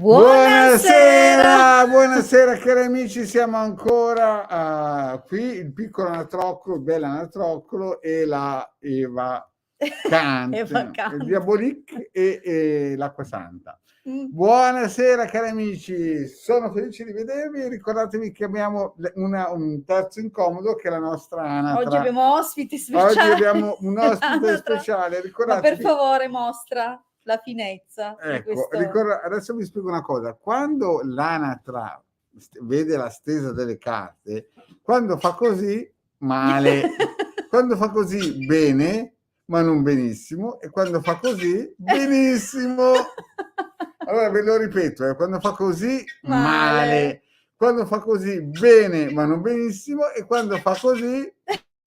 Buonasera, buonasera cari amici, siamo ancora qui, il piccolo anatroccolo, il bel anatroccolo e la Eva Kant, Eva Kant. il Diabolique e l'Acqua Santa. Buonasera cari amici, sono felice di vedervi. Ricordatevi che abbiamo un terzo incomodo che è la nostra Anatra. Oggi abbiamo ospiti speciali. Oggi abbiamo un ospite speciale. Ma per favore mostra la finezza. Ecco, adesso vi spiego una cosa. Quando l'anatra vede la stesa delle carte, quando fa così, male. Quando fa così, bene, ma non benissimo. E quando fa così, benissimo. Allora ve lo ripeto, quando fa così, male. Quando fa così, bene, ma non benissimo. E quando fa così,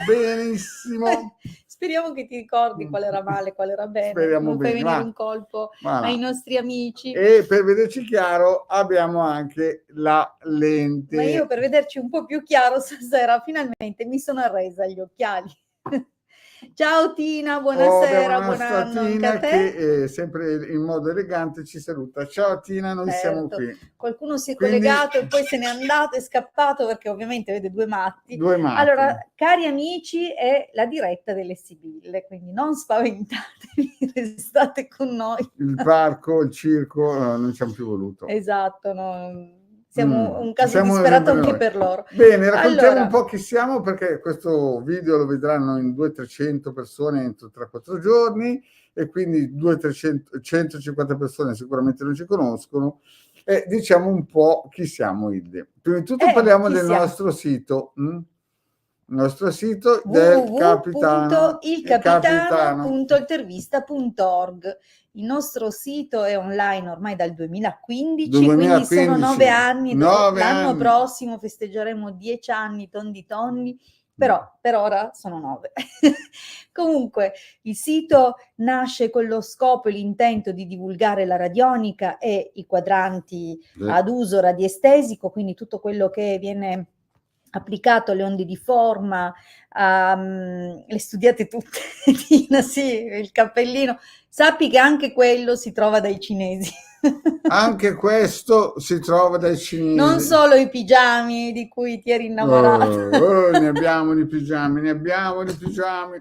benissimo. Speriamo che ti ricordi qual era male, qual era bene. Speriamo non bene. Fai venire un colpo ai nostri amici. E per vederci chiaro abbiamo anche la lente. Ma io per vederci un po' più chiaro stasera finalmente mi sono arresa agli occhiali. Ciao Tina, buonasera, buon anno anche a te. Che sempre in modo elegante ci saluta. Ciao Tina, noi siamo qui. Qualcuno si è collegato e poi se n'è andato, è scappato perché ovviamente vede due matti. Allora, cari amici, è la diretta delle Sibille, quindi non spaventatevi, restate con noi. Il parco, il circo, non ci hanno più voluto. Esatto, no. Siamo un caso disperato anche per loro. Bene, raccontiamo un po' chi siamo, perché questo video lo vedranno in 200-300 persone entro 3-4 giorni e quindi 200-150 persone sicuramente non ci conoscono. E diciamo un po' chi siamo, Ilde. Prima di tutto parliamo del nostro sito. Il nostro sito del www.ilcapitano.intervista.org. Il nostro sito è online ormai dal 2015, quindi sono 9 anni. L'anno prossimo festeggeremo 10 anni tondi, però per ora sono 9. Comunque il sito nasce con lo scopo e l'intento di divulgare la radionica e i quadranti ad uso radiestesico, quindi tutto quello che viene applicato alle onde di forma, le studiate tutte, Tina, sì, il cappellino. Sappi che anche quello si trova dai cinesi. Anche questo si trova dai cinesi. Non solo i pigiami di cui ti eri innamorato. Ne abbiamo di pigiami,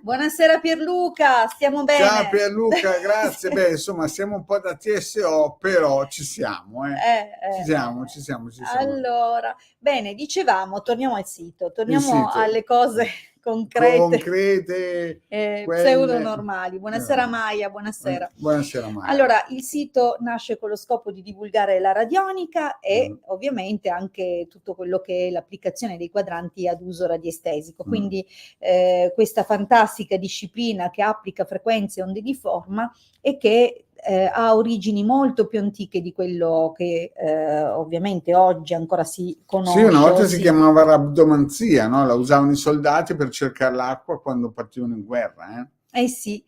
Buonasera Pierluca, stiamo bene. Ciao Pierluca, grazie. Beh, insomma, siamo un po' da TSO, però ci siamo. Ci siamo. Allora, bene, dicevamo, torniamo al sito, torniamo alle cose concrete pseudo normali. Buonasera Maia, buonasera. Buonasera Maia. Allora, il sito nasce con lo scopo di divulgare la radionica e ovviamente anche tutto quello che è l'applicazione dei quadranti ad uso radiestesico, quindi questa fantastica disciplina che applica frequenze e onde di forma e che ha origini molto più antiche di quello che ovviamente oggi ancora si conosce. Sì, una volta si chiamava rabdomanzia, no? La usavano i soldati per cercare l'acqua quando partivano in guerra. Sì,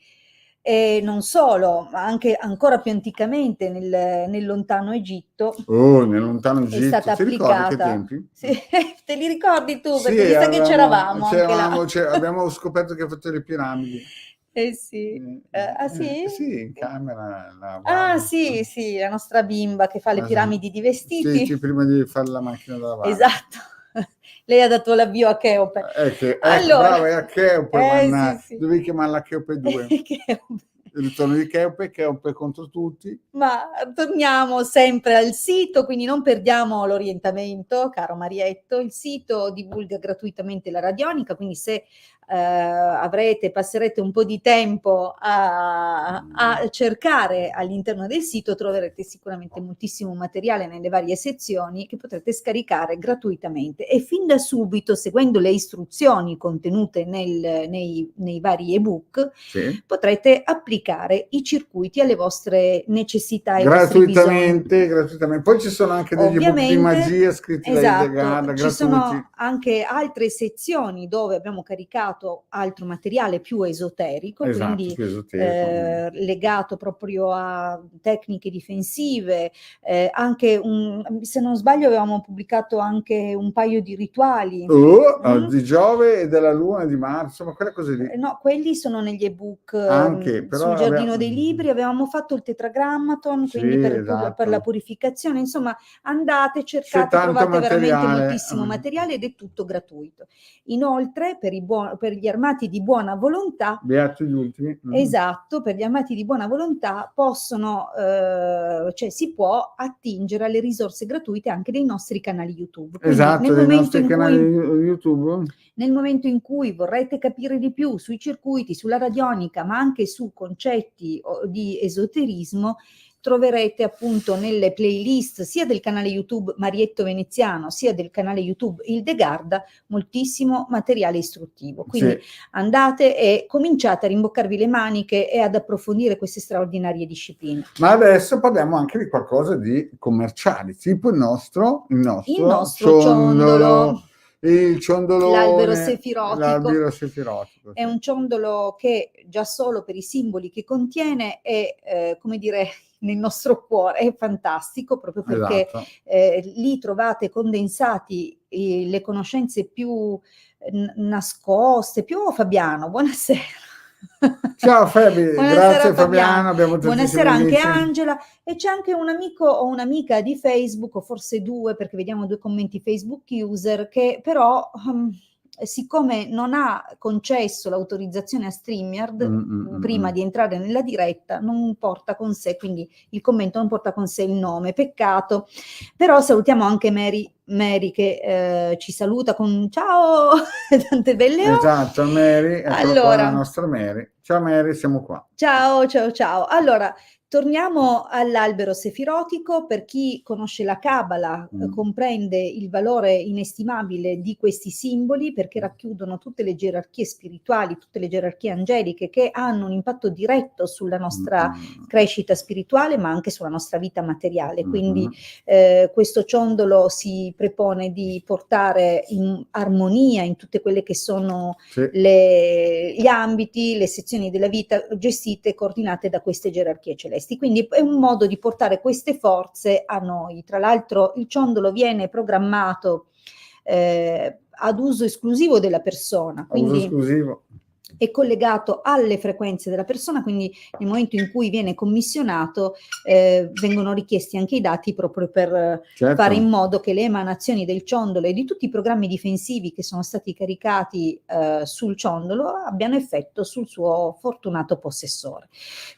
e non solo, ma anche ancora più anticamente nel lontano Egitto. Nel lontano Egitto, è stata applicata. Che tempi? Sì, te li ricordi tu? Perché mi sa che c'eravamo anche là. Abbiamo scoperto che ha fatto le piramidi. Sì. Sì? Sì, in camera. Sì, la nostra bimba che fa le piramidi di vestiti. Sì, prima di fare la macchina da lavare. Esatto. Lei ha dato l'avvio a Cheope. Allora, brava, è a Cheope, sì. Dovevi chiamarla Cheope 2. Il ritorno di Cheope contro tutti. Ma torniamo sempre al sito, quindi non perdiamo l'orientamento, caro Marietto. Il sito divulga gratuitamente la radionica, quindi se passerete un po' di tempo a cercare all'interno del sito, troverete sicuramente moltissimo materiale nelle varie sezioni che potrete scaricare gratuitamente e fin da subito, seguendo le istruzioni contenute nei vari ebook, potrete applicare i circuiti alle vostre necessità e gratuitamente. Poi ci sono anche degli ebook di magia scritti da Hildegard, ci sono anche altre sezioni dove abbiamo caricato trovato altro materiale più esoterico, Esatto, quindi più esoterico. legato proprio a tecniche difensive, anche se non sbaglio avevamo pubblicato anche un paio di rituali. Di Giove e della Luna e di Marte, ma quelle cose lì. No, quelli sono negli ebook Anche, però sul Giardino dei Libri, avevamo fatto il tetragrammaton, sì, quindi per esatto. la purificazione, insomma andate, cercate, trovate veramente moltissimo materiale ed è tutto gratuito. Inoltre per gli armati di buona volontà, beati gli ultimi. Esatto, per gli armati di buona volontà possono, cioè si può attingere alle risorse gratuite anche dei nostri canali YouTube. Quindi esatto, dei nostri canali YouTube. Nel momento in cui vorrete capire di più sui circuiti, sulla radionica, ma anche su concetti di esoterismo, troverete appunto nelle playlist sia del canale YouTube Marietto Veneziano sia del canale YouTube Hildegarda moltissimo materiale istruttivo. Quindi andate e cominciate a rimboccarvi le maniche e ad approfondire queste straordinarie discipline. Ma adesso parliamo anche di qualcosa di commerciali, tipo il nostro ciondolo. Il ciondolone, l'albero sefirotico è un ciondolo che già solo per i simboli che contiene è, come dire, nel nostro cuore è fantastico, proprio perché lì trovate condensati le conoscenze più nascoste. Più Fabiano, buonasera. Ciao Fabi, grazie Fabiano, abbiamo buonasera anche Angela, e c'è anche un amico o un'amica di Facebook, o forse due, perché vediamo 2 commenti Facebook user, che però siccome non ha concesso l'autorizzazione a StreamYard prima di entrare nella diretta, non porta con sé, quindi il commento non porta con sé il nome, peccato. Però salutiamo anche Mary che ci saluta con ciao, tante belle. Esatto, Mary, allora, la nostra Mary. Ciao Mary, siamo qua. Ciao. Allora, torniamo all'albero sefirotico. Per chi conosce la Cabala comprende il valore inestimabile di questi simboli, perché racchiudono tutte le gerarchie spirituali, tutte le gerarchie angeliche che hanno un impatto diretto sulla nostra crescita spirituale, ma anche sulla nostra vita materiale. Quindi questo ciondolo si prepone di portare in armonia in tutte quelle che sono gli ambiti, le sezioni della vita gestite e coordinate da queste gerarchie celesti. Quindi è un modo di portare queste forze a noi. Tra l'altro il ciondolo viene programmato ad uso esclusivo della persona, quindi è collegato alle frequenze della persona, quindi nel momento in cui viene commissionato vengono richiesti anche i dati proprio per fare in modo che le emanazioni del ciondolo e di tutti i programmi difensivi che sono stati caricati sul ciondolo abbiano effetto sul suo fortunato possessore.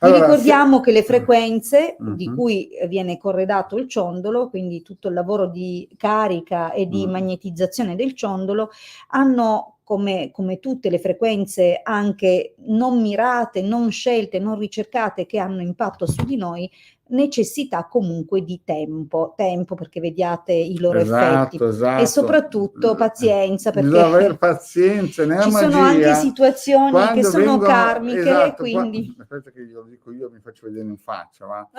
Vi ricordiamo che le frequenze di cui viene corredato il ciondolo, quindi tutto il lavoro di carica e di magnetizzazione del ciondolo, hanno come tutte le frequenze anche non mirate, non scelte, non ricercate, che hanno impatto su di noi, necessità comunque di tempo perché vediate i loro effetti e soprattutto pazienza, perché bisogna avere pazienza, ci sono anche situazioni che sono karmiche, quindi aspetta che io dico, io mi faccio vedere in faccia,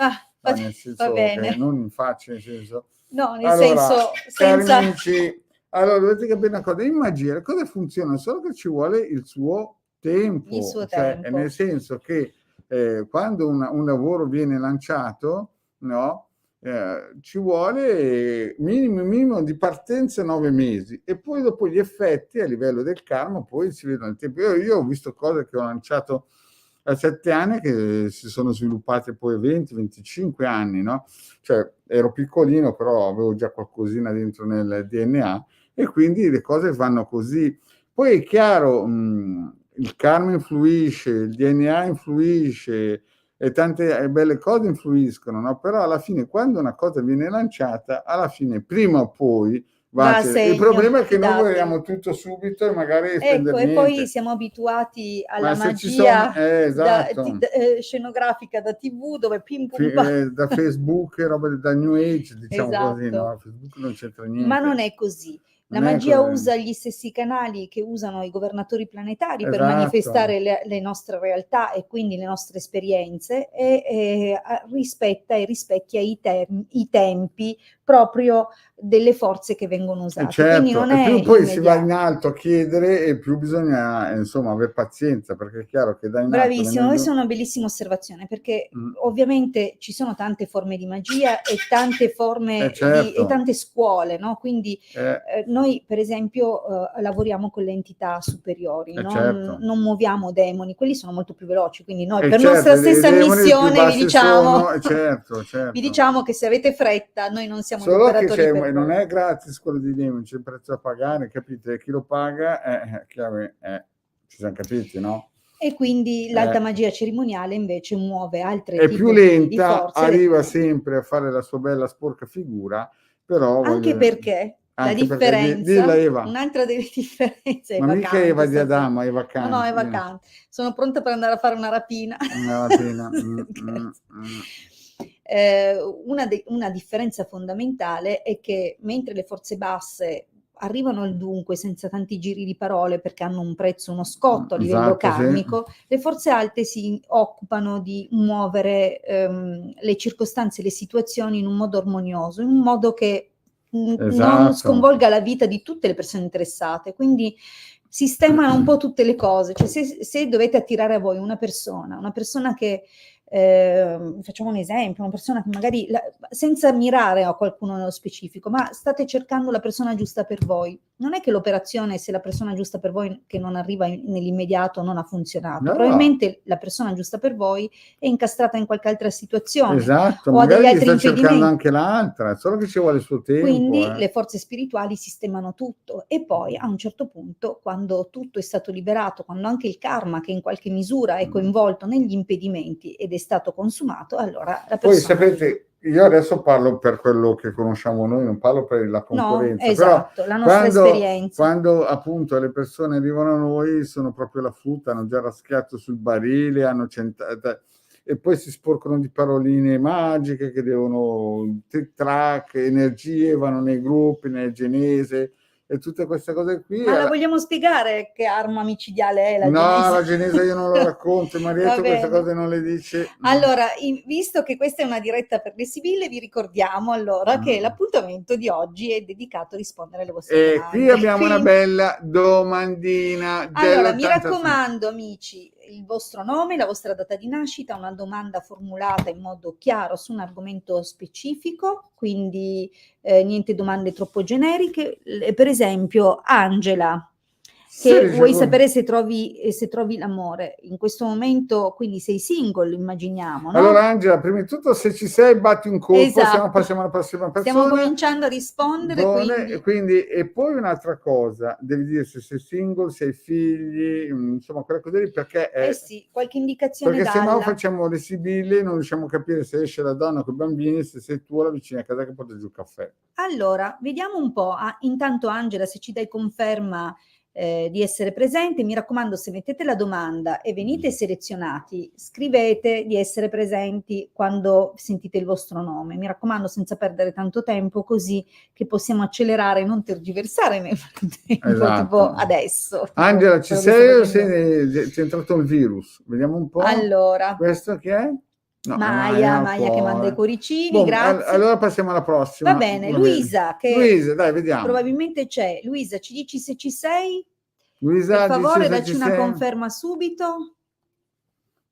nel senso, va bene. non in faccia, nel senso, no, nel senso senza amici, allora dovete capire una cosa, in magia le cose funzionano solo che ci vuole il suo tempo, tempo. Nel senso che quando un lavoro viene lanciato, no, ci vuole minimo di partenza 9 mesi, e poi dopo gli effetti a livello del karma poi si vedono nel tempo. Io ho visto cose che ho lanciato a 7 anni che si sono sviluppate poi a 20-25 anni, no? Cioè ero piccolino, però avevo già qualcosina dentro nel DNA, e quindi le cose vanno così. Poi è chiaro, il karma influisce, il DNA influisce e tante belle cose influiscono, no? Però alla fine, quando una cosa viene lanciata, alla fine prima o poi va segno, il problema è che noi vogliamo tutto subito e magari ecco, e poi siamo abituati alla magia scenografica da TV, dove pim pum da Facebook, roba da New Age, diciamo così, no? Facebook non c'entra niente. Ma non è così. La magia usa gli stessi canali che usano i governatori planetari per manifestare le nostre realtà e quindi le nostre esperienze, e rispetta e rispecchia i tempi proprio delle forze che vengono usate. Certo, quindi non è più poi immediato. si va in alto a chiedere e più bisogna insomma avere pazienza, perché è chiaro che da in alto Bravissimo, questa è una bellissima osservazione, perché ovviamente ci sono tante forme di magia e tante forme certo. e tante scuole, no? Quindi noi per esempio lavoriamo con le entità superiori, no? Certo. Non muoviamo demoni, quelli sono molto più veloci, quindi noi per certo, nostra stessa missione vi diciamo, certo. vi diciamo che se avete fretta noi non siamo solo gli operatori che per non voi. è gratis quello di demoni, c'è un prezzo da pagare, capite? Chi lo paga ci siamo capiti, no? E quindi l'alta magia cerimoniale invece muove altre è tipi più di lenta, forze. arriva sempre a fare la sua bella sporca figura, però anche perché la differenza, dilla Eva. Un'altra delle differenze è ma mica Eva di Adamo, è vacante. No, è vacante. Sono pronta per andare a fare una rapina. Una rapina. Una differenza fondamentale è che mentre le forze basse arrivano al dunque senza tanti giri di parole perché hanno un prezzo, uno scotto a livello karmico, le forze alte si occupano di muovere le circostanze, le situazioni in un modo armonioso, in un modo che non sconvolga la vita di tutte le persone interessate, quindi sistemano un po' tutte le cose. Cioè, se dovete attirare a voi una persona che facciamo un esempio, una persona che magari senza mirare a qualcuno nello specifico, ma state cercando la persona giusta per voi, non è che l'operazione, se la persona giusta per voi che non arriva nell'immediato non ha funzionato, probabilmente la persona giusta per voi è incastrata in qualche altra situazione, esatto, o ha degli altri sta cercando impedimenti, anche l'altra, solo che ci vuole il suo tempo. Quindi le forze spirituali sistemano tutto, e poi a un certo punto, quando tutto è stato liberato, quando anche il karma che in qualche misura è coinvolto negli impedimenti ed è stato consumato, allora la persona... Poi sapete, io adesso parlo per quello che conosciamo noi, non parlo per la concorrenza. No, esatto, però la nostra esperienza. Quando appunto le persone arrivano a noi sono proprio la frutta, hanno già raschiato sul barile, hanno e poi si sporcano di paroline magiche che devono trick-track, energie, vanno nei gruppi, nel genese e tutte queste cose qui. Ma la vogliamo spiegare che arma micidiale è la genese? No, la genese io non lo racconto, Marietto queste cose non le dice. Allora, visto che questa è una diretta per le sibille, vi ricordiamo allora che l'appuntamento di oggi è dedicato a rispondere alle vostre domande. E qui abbiamo una bella domandina. Allora, mi raccomando, amici, il vostro nome, la vostra data di nascita, una domanda formulata in modo chiaro su un argomento specifico, quindi niente domande troppo generiche. Per esempio, Angela, che vuoi sapere se trovi l'amore in questo momento, quindi sei single, immaginiamo, no? Allora Angela, prima di tutto se ci sei batti un colpo, passiamo alla prossima persona. Stiamo cominciando a rispondere, quindi e poi un'altra cosa, devi dire se sei single, se hai figli, insomma quelle cose lì, perché sì, qualche indicazione perché se no facciamo le sibille, non riusciamo a capire se esce la donna con i bambini, se sei tu la vicina a casa che porta giù il caffè. Allora, vediamo un po', intanto Angela, se ci dai conferma di essere presente, mi raccomando, se mettete la domanda e venite selezionati, scrivete di essere presenti quando sentite il vostro nome, mi raccomando, senza perdere tanto tempo, così che possiamo accelerare e non tergiversare nel frattempo, tipo adesso. Angela, ci sei o ti è entrato il virus? Vediamo un po'. Allora, questo che è? No, Maia che manda i cuoricini, grazie. Allora passiamo alla prossima. Va bene, Luisa, che Luisa, dai, vediamo. Probabilmente c'è. Luisa, ci dici se ci sei? Luisa, per favore, dacci una conferma subito.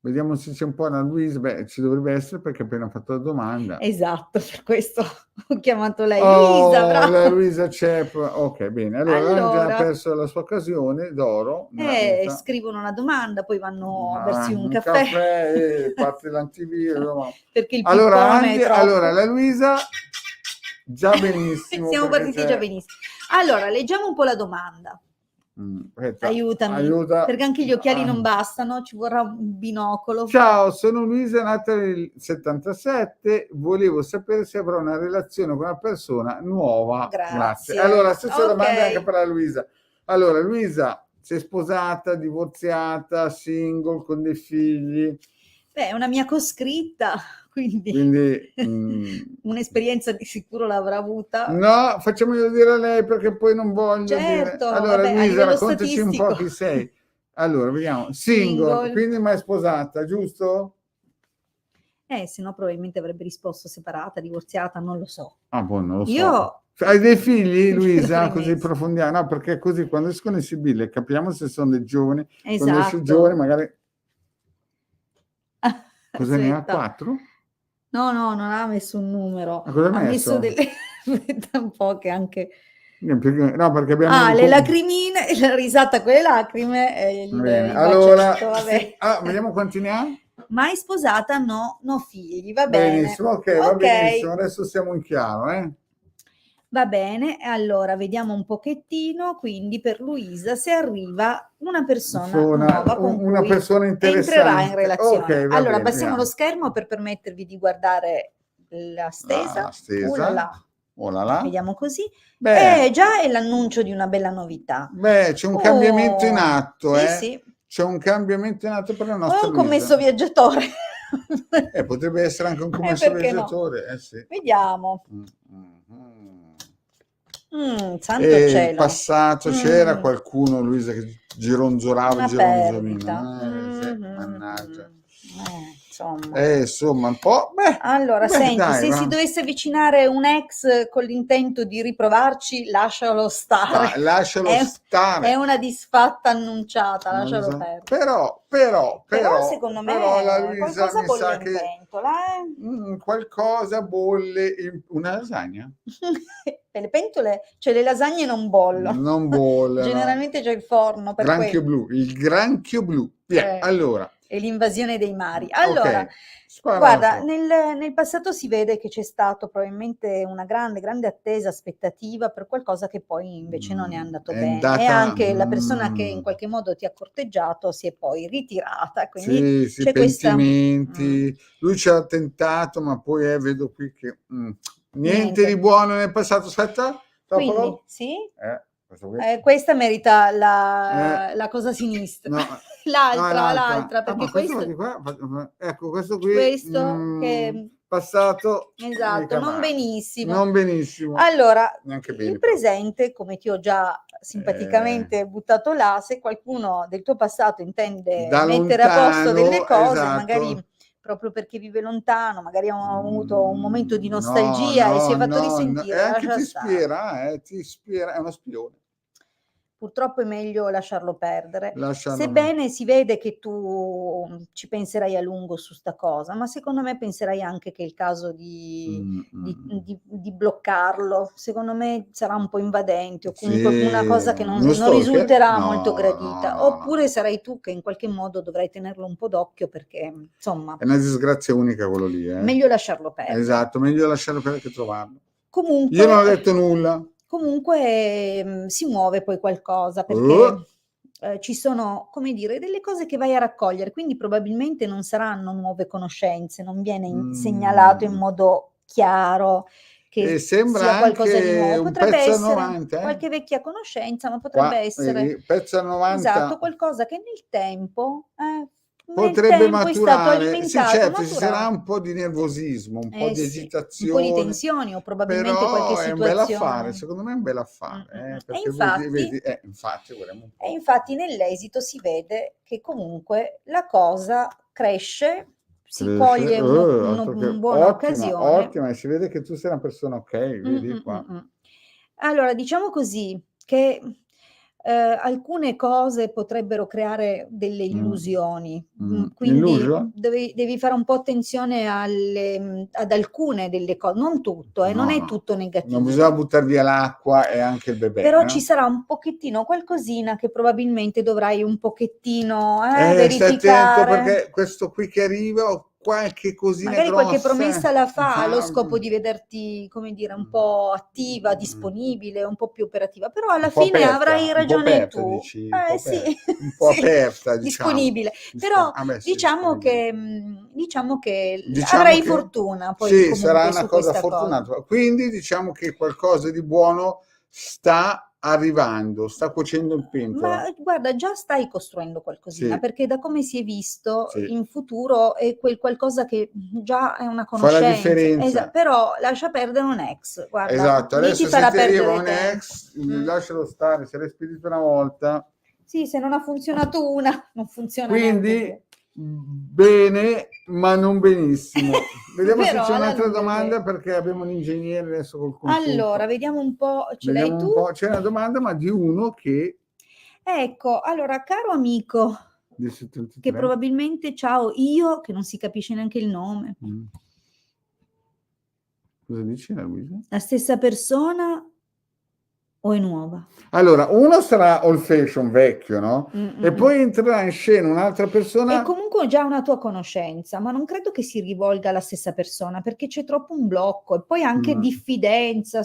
Vediamo se c'è un po' una Luisa. Beh, ci dovrebbe essere perché ha appena fatto la domanda. Esatto, per questo ho chiamato lei. Luisa, bravo. La Luisa c'è. Ok, bene. Allora ha perso la sua occasione d'oro. Scrivono una domanda, poi vanno a bersi un caffè. E parte l'antivirus. Perché il pippone è troppo. Allora, la Luisa, già benissimo. Siamo partiti già benissimo. Allora, leggiamo un po' la domanda. Aiutami, perché anche gli occhiali non bastano, ci vorrà un binocolo. Ciao, sono Luisa, nata nel 77, volevo sapere se avrò una relazione con una persona nuova. Grazie. Allora, stessa domanda anche per la Luisa. Allora, Luisa, sei sposata, divorziata, single, con dei figli? Beh, è una mia coscritta, quindi un'esperienza di sicuro l'avrà avuta. No, facciamolo dire a lei perché poi non voglio dire. Allora, Luisa, raccontaci un po' chi sei. Allora, vediamo. Single, quindi mai sposata, giusto? Se no probabilmente avrebbe risposto separata, divorziata, non lo so. Boh, non lo so. Io... Hai dei figli, Luisa? Così approfondiamo. No, perché così quando escono i sibille capiamo se sono dei giovani. Esatto. Quando esce giovani magari... Cosa ne ha? 4? No, non ha messo un numero. Cosa ha messo delle... un po' che anche... No, perché abbiamo... le lacrimine, la risata con le lacrime e il allora, bacetto, vabbè. vediamo quanti ne ha. Mai sposata, no figli, va bene. Benissimo, ok, va benissimo, adesso siamo in chiaro, Va bene, allora vediamo un pochettino, quindi per Luisa se arriva una persona nuova con una cui persona interessante. entrerà in relazione. Okay, allora bene, passiamo lo schermo per permettervi di guardare la stesa. Oh là là. Vediamo così. Già è l'annuncio di una bella novità. C'è un cambiamento in atto, Sì. C'è un cambiamento in atto per la nostra un commesso viaggiatore. Potrebbe essere anche un commesso viaggiatore. No? Sì. Vediamo. Santo cielo. In passato c'era qualcuno, Luisa, che gironzolava il gironzolino. Mannaggia. Insomma, un po'. Allora, senti, se si dovesse avvicinare un ex con l'intento di riprovarci, lascialo stare. Lascialo stare. È una disfatta annunciata, lascialo perdere. Però, secondo me, la Luisa qualcosa bolle in pentola, qualcosa bolle in una lasagna. Le pentole, cioè le lasagne non bollono. Non bollono. Generalmente c'è il forno. Per il granchio blu. Allora. E l'invasione dei mari. Allora, guarda, nel passato si vede che c'è stato probabilmente una grande attesa, aspettativa per qualcosa che poi invece non è andato bene. E anche la persona che in qualche modo ti ha corteggiato si è poi ritirata. Quindi c'è pentimenti. Lui ci ha tentato, ma poi vedo qui che niente di buono nel passato. Aspetta. Quindi, sì. Questa merita la cosa sinistra. No. L'altra, perché questo qui che passato, esatto, non benissimo. Allora, il presente, come ti ho già simpaticamente buttato là, se qualcuno del tuo passato intende mettere a posto delle cose, magari proprio perché vive lontano, magari ha avuto un momento di nostalgia e si è fatto risentire. Anche ti spiera, è uno spione. Purtroppo è meglio lasciarlo perdere, sebbene si vede che tu ci penserai a lungo su sta cosa, ma secondo me penserai anche che è il caso di bloccarlo. Secondo me sarà un po' invadente o comunque una cosa che non risulterà molto gradita, oppure sarai tu che in qualche modo dovrai tenerlo un po' d'occhio perché insomma è una disgrazia unica quello lì. Meglio lasciarlo perdere. Esatto, meglio lasciarlo perdere che trovarlo. Comunque, io non ho detto nulla. Comunque si muove poi qualcosa perché ci sono, come dire, delle cose che vai a raccogliere, quindi probabilmente non saranno nuove conoscenze, non viene segnalato in modo chiaro che sembra sia qualcosa di nuovo. un potrebbe pezzo essere 90, qualche vecchia conoscenza, ma potrebbe essere pezzo 90. Esatto, qualcosa che nel tempo potrebbe maturare. Sì, certo, ci sarà un po' di nervosismo, un po' di agitazione, un po' di tensioni o probabilmente però qualche situazione. È un bel affare, secondo me è un bel affare. Perché infatti nell'esito si vede che comunque la cosa cresce, si coglie una buona occasione. Ottima, e si vede che tu sei una persona vedi qua. Allora, diciamo così, che alcune cose potrebbero creare delle illusioni, quindi devi fare un po' attenzione ad alcune delle cose, non tutto, non è tutto negativo. Non bisogna buttare via l'acqua e anche il bebè. Però ci sarà un pochettino qualcosina che probabilmente dovrai un pochettino verificare. Stai attento perché questo qui che arriva qualche cosina magari grossa, qualche promessa la fa allo scopo di vederti, come dire, un po' attiva, disponibile, un po' più operativa, però alla fine avrai ragione tu. Un po' aperta, disponibile. Però diciamo che avrai fortuna poi sarà una cosa fortunata. Quindi diciamo che qualcosa di buono sta arrivando, sta cuocendo in pentola. Ma guarda, già stai costruendo qualcosina, perché da come si è visto in futuro è quel qualcosa che già è una conoscenza. Fa la differenza. Però lascia perdere un ex, guarda. Esatto, adesso se ti arriva un ex, lascialo stare, se l'hai spedito una volta. Sì, se non ha funzionato una, non funziona quindi bene, ma non benissimo. Vediamo se Però c'è alla un'altra lunga domanda, che... perché abbiamo un ingegnere adesso col consulto. Allora, vediamo un po', ce l'hai Vediamo tu? un po'. C'è una domanda, ma di uno che Ecco, allora, caro amico, del che 73. probabilmente ciao io, che non si capisce neanche il nome, Cosa dici, Luisa? la stessa persona o è nuova? Allora, uno sarà old fashion, vecchio, no? E poi entrerà in scena un'altra È persona. comunque già una tua conoscenza, ma non credo che si rivolga alla stessa persona, perché c'è troppo un blocco e poi anche diffidenza,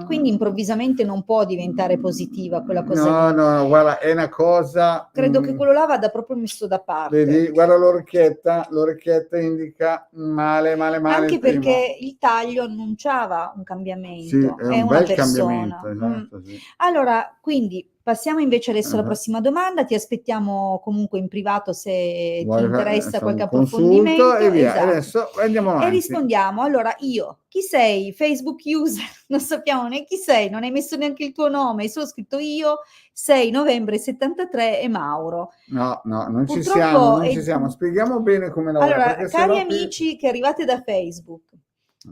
quindi improvvisamente non può diventare positiva quella cosa lì. No, guarda, è una cosa... Credo che quello là vada proprio messo da parte. Vedi, guarda l'orecchietta indica male. Anche il primo. perché il taglio annunciava un cambiamento, Sì, è un una bel persona. cambiamento, esatto, sì. Allora, quindi passiamo invece adesso alla prossima domanda, ti aspettiamo comunque in privato se ti interessa qualche approfondimento. E via. Esatto. Adesso andiamo avanti. E rispondiamo, allora io, chi sei? Facebook user, non sappiamo né chi sei, non hai messo neanche il tuo nome, hai solo scritto io, 6 novembre 73 e Mauro. No, non ci Purtroppo siamo. Spieghiamo bene come lavora. allora, perché cari sennò amici che arrivate da Facebook,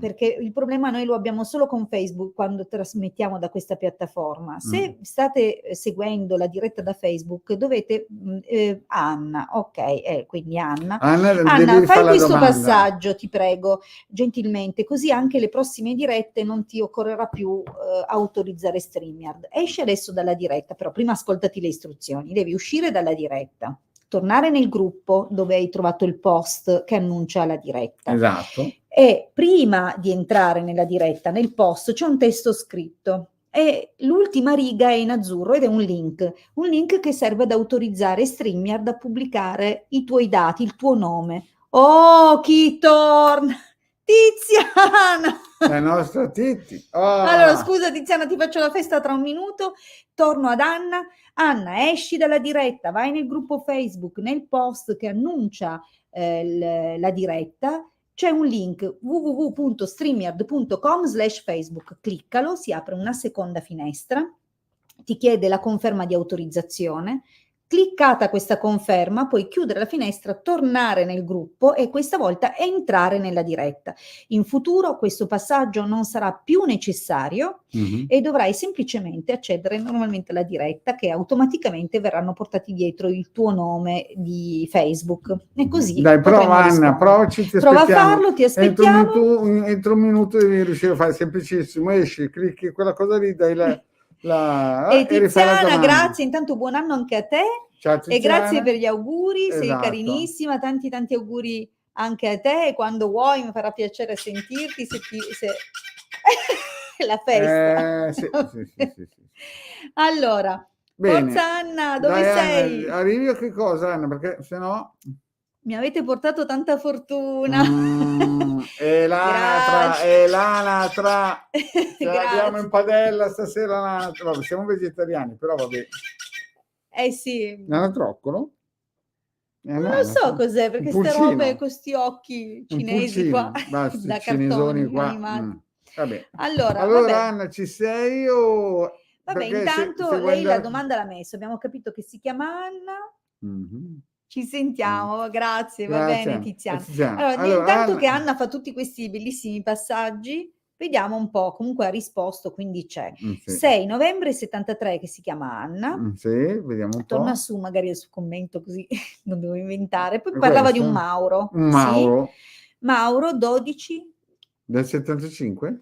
perché il problema noi lo abbiamo solo con Facebook quando trasmettiamo da questa piattaforma. Se state seguendo la diretta da Facebook, dovete Anna, ok, quindi Anna, fai questo passaggio, ti prego, gentilmente, così anche le prossime dirette non ti occorrerà più autorizzare StreamYard. Esci adesso dalla diretta, però prima ascoltati le istruzioni, devi uscire dalla diretta, tornare nel gruppo dove hai trovato il post che annuncia la diretta. Esatto. E prima di entrare nella diretta, nel post c'è un testo scritto e l'ultima riga è in azzurro ed è un link che serve ad autorizzare StreamYard a pubblicare i tuoi dati, il tuo nome. Oh, chi torna? Tiziana! La nostra Titti. Allora, scusa Tiziana, ti faccio la festa tra un minuto, torno ad Anna. Anna, esci dalla diretta, vai nel gruppo Facebook, nel post che annuncia la diretta, c'è un link www.streamyard.com/Facebook, cliccalo, si apre una seconda finestra, ti chiede la conferma di autorizzazione. Cliccata questa conferma, puoi chiudere la finestra, tornare nel gruppo e questa volta entrare nella diretta. In futuro questo passaggio non sarà più necessario e dovrai semplicemente accedere normalmente alla diretta, che automaticamente verranno portati dietro il tuo nome di Facebook. E così dai, prova Anna, provaci, ti prova aspettiamo. a farlo, ti aspettiamo. Entro un minuto devi riuscire a fare, semplicissimo, esci, clicchi quella cosa lì, dai e Tiziana, grazie, intanto buon anno anche a te. Ciao, Tiziana. E grazie per gli auguri, sei Esatto. carinissima, tanti auguri anche a te, e quando vuoi mi farà piacere sentirti, la festa. Sì. Allora, bene. Forza Anna, dove dai, sei? Anna, arrivi a che cosa, Anna? Perché se no... Mi avete portato tanta fortuna. E l'anatra. Ce l'abbiamo in padella stasera l'anatra. Vabbè, siamo vegetariani, però vabbè. Sì. L'anatroccolo? Non lo so cos'è, perché queste robe con questi occhi cinesi qua, da cartoni qua. animati. Vabbè. Allora, Anna, ci sei o... Vabbè, intanto lei la domanda l'ha messa, abbiamo capito che si chiama Anna. Ci sentiamo, grazie, va bene Tiziana. Allora, intanto che Anna fa tutti questi bellissimi passaggi, vediamo un po', comunque ha risposto, quindi c'è. 6 novembre 73 che si chiama Anna. Sì, vediamo un po'. Torna su magari il suo commento, così non devo inventare. Poi parlava di un Mauro. Mauro. Sì? Mauro 12 del 75?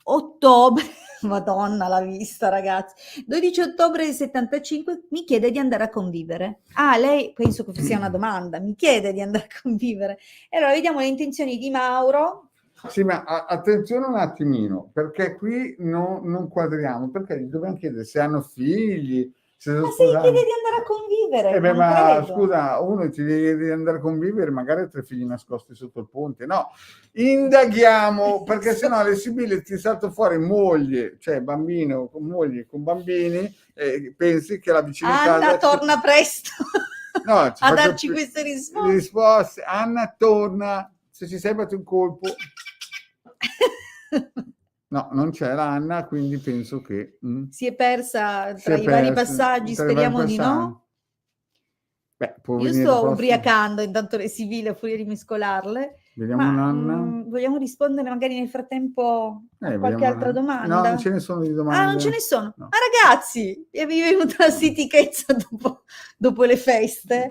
Ottobre. Madonna la vista, ragazzi. 12 ottobre del 75 mi chiede di andare a convivere. Lei, penso che sia una domanda, mi chiede di andare a convivere. E allora vediamo le intenzioni di Mauro. Sì, ma attenzione un attimino, perché qui non quadriamo, perché gli dobbiamo chiedere se hanno figli, se si chiede di andare a convivere. Ma scusa, uno ti chiede di andare a convivere, magari ha 3 figli nascosti sotto il ponte. No, indaghiamo, perché sennò le Sibille ti salta fuori moglie, cioè bambino con moglie, con bambini, e pensi che la vicina Anna casa... torna presto a darci queste risposte. Anna torna, se ci sei battuto un colpo... No, non c'è l'Anna, quindi penso che... Si è persa tra i vari passaggi, speriamo di no. Beh, può Io venire sto prossimo. ubriacando intanto le sibille a furia di mescolarle. Vediamo Ma Nanna. vogliamo rispondere magari nel frattempo a qualche Vediamo altra Nanna. domanda? No, non ce ne sono di domande. Ah, non ce ne sono. No. Ragazzi, mi è venuta la stitichezza dopo le feste.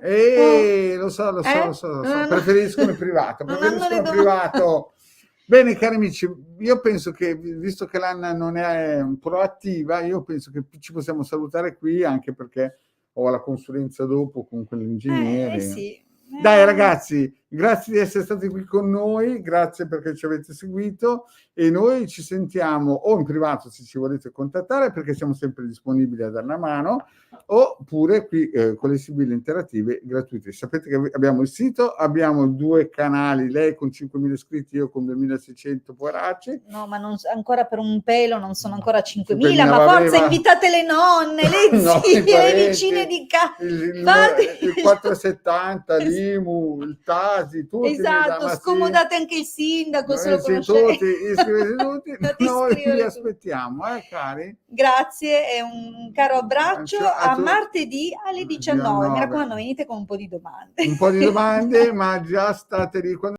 Lo so. Preferiscono il privato. Non hanno le domande. Privato. Bene, cari amici, io penso che, visto che l'Anna non è proattiva, io penso che ci possiamo salutare qui, anche perché ho la consulenza dopo con quell'ingegnere. Sì. Dai ragazzi, grazie di essere stati qui con noi, grazie perché ci avete seguito e noi ci sentiamo o in privato se ci volete contattare, perché siamo sempre disponibili a dare una mano, oppure qui con le sibille interattive gratuite. Sapete che abbiamo il sito, abbiamo 2 canali, lei con 5.000 iscritti, io con 2.600 poraci. No, ma non, ancora per un pelo non sono ancora 5.000, ma forza, invitate le nonne, le zie, le vicine di casa. Il 470, l'IMU, il TASI, tutti. Esatto, scomodate anche il sindaco, se lo conoscete. Iscrivete tutti, noi vi aspettiamo, cari. Grazie e un caro abbraccio a martedì alle 19. Mi raccomando, venite con un po' di domande. Ma già state lì.